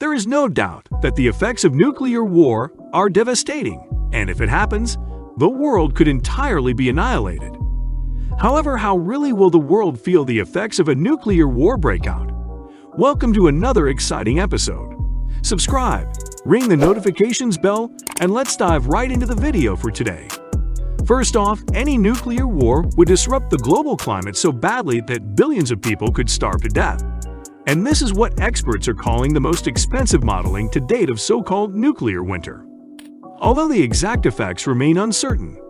There is no doubt that the effects of nuclear war are devastating, and if it happens, the world could entirely be annihilated. However, how really will the world feel the effects of a nuclear war breakout? Welcome to another exciting episode. Subscribe, ring the notifications bell, and let's dive right into the video for today. First off, any nuclear war would disrupt the global climate so badly that billions of people could starve to death. And this is what experts are calling the most expensive modeling to date of so-called nuclear winter. Although the exact effects remain uncertain,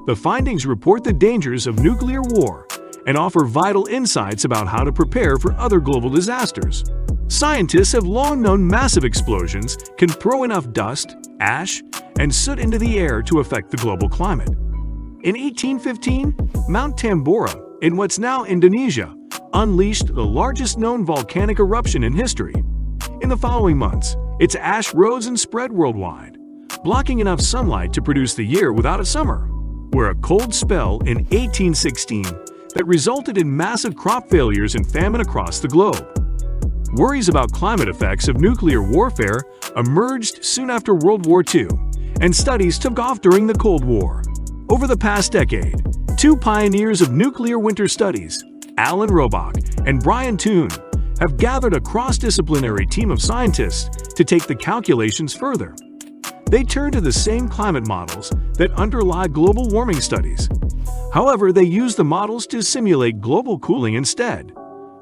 the findings report the dangers of nuclear war and offer vital insights about how to prepare for other global disasters. Scientists have long known massive explosions can throw enough dust, ash, and soot into the air to affect the global climate. In 1815, Mount Tambora, in what's now Indonesia, unleashed the largest known volcanic eruption in history. In the following months, its ash rose and spread worldwide, blocking enough sunlight to produce the year without a summer, where a cold spell in 1816 that resulted in massive crop failures and famine across the globe. Worries about climate effects of nuclear warfare emerged soon after World War II, and studies took off during the Cold War. Over the past decade, two pioneers of nuclear winter studies, Alan Robach and Brian Toon, have gathered a cross-disciplinary team of scientists to take the calculations further. They turn to the same climate models that underlie global warming studies. However, they use the models to simulate global cooling instead.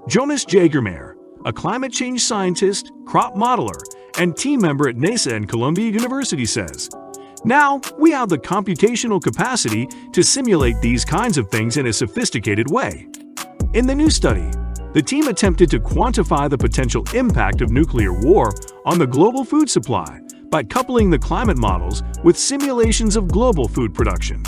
Jonas Jagermeyer, a climate change scientist, crop modeler, and team member at NASA and Columbia University says, "Now we have the computational capacity to simulate these kinds of things in a sophisticated way." In the new study, the team attempted to quantify the potential impact of nuclear war on the global food supply by coupling the climate models with simulations of global food production.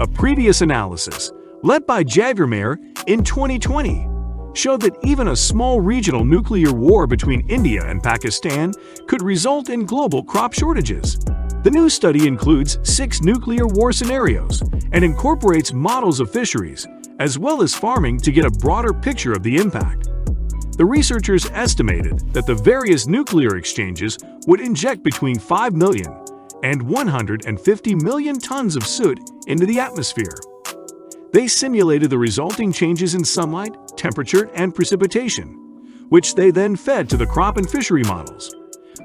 A previous analysis, led by Jagermeyer in 2020, showed that even a small regional nuclear war between India and Pakistan could result in global crop shortages. The new study includes 6 nuclear war scenarios and incorporates models of fisheries, as well as farming to get a broader picture of the impact. The researchers estimated that the various nuclear exchanges would inject between 5 million and 150 million tons of soot into the atmosphere. They simulated the resulting changes in sunlight, temperature, and precipitation, which they then fed to the crop and fishery models.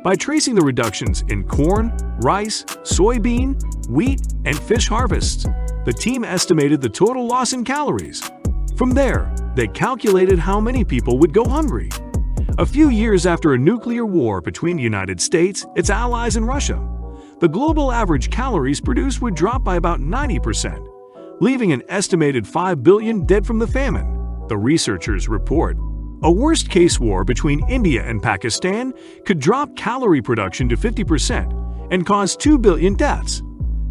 By tracing the reductions in corn, rice, soybean, wheat, and fish harvests, the team estimated the total loss in calories. From there, they calculated how many people would go hungry. A few years after a nuclear war between the United States, its allies, and Russia, the global average calories produced would drop by about 90%, leaving an estimated 5 billion dead from the famine, the researchers report. A worst-case war between India and Pakistan could drop calorie production to 50% and cause 2 billion deaths.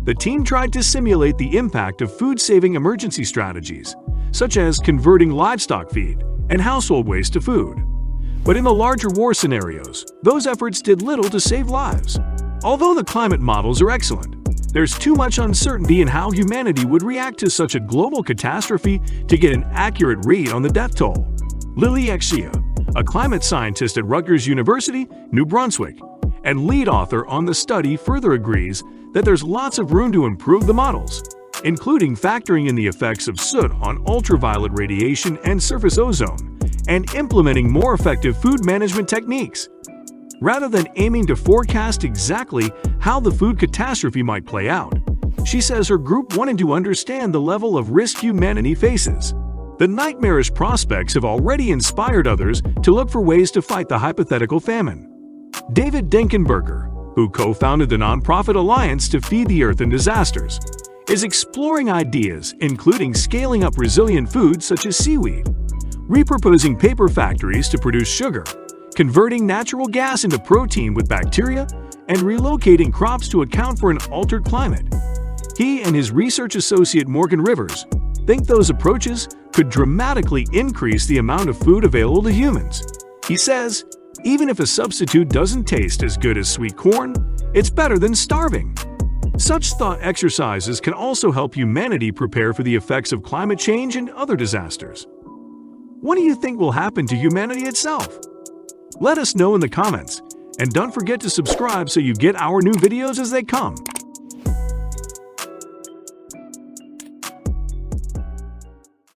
The team tried to simulate the impact of food-saving emergency strategies, such as converting livestock feed and household waste to food. But in the larger war scenarios, those efforts did little to save lives. Although the climate models are excellent, there's too much uncertainty in how humanity would react to such a global catastrophe to get an accurate read on the death toll. Lily Exia, a climate scientist at Rutgers University, New Brunswick, and lead author on the study, further agrees that there's lots of room to improve the models, including factoring in the effects of soot on ultraviolet radiation and surface ozone, and implementing more effective food management techniques. Rather than aiming to forecast exactly how the food catastrophe might play out, she says her group wanted to understand the level of risk humanity faces. The nightmarish prospects have already inspired others to look for ways to fight the hypothetical famine. David Denkenberger, who co-founded the nonprofit Alliance to Feed the Earth in Disasters, is exploring ideas including scaling up resilient foods such as seaweed, repurposing paper factories to produce sugar, converting natural gas into protein with bacteria, and relocating crops to account for an altered climate. He and his research associate Morgan Rivers think those approaches could dramatically increase the amount of food available to humans. He says, even if a substitute doesn't taste as good as sweet corn, it's better than starving. Such thought exercises can also help humanity prepare for the effects of climate change and other disasters. What do you think will happen to humanity itself? Let us know in the comments. And don't forget to subscribe so you get our new videos as they come.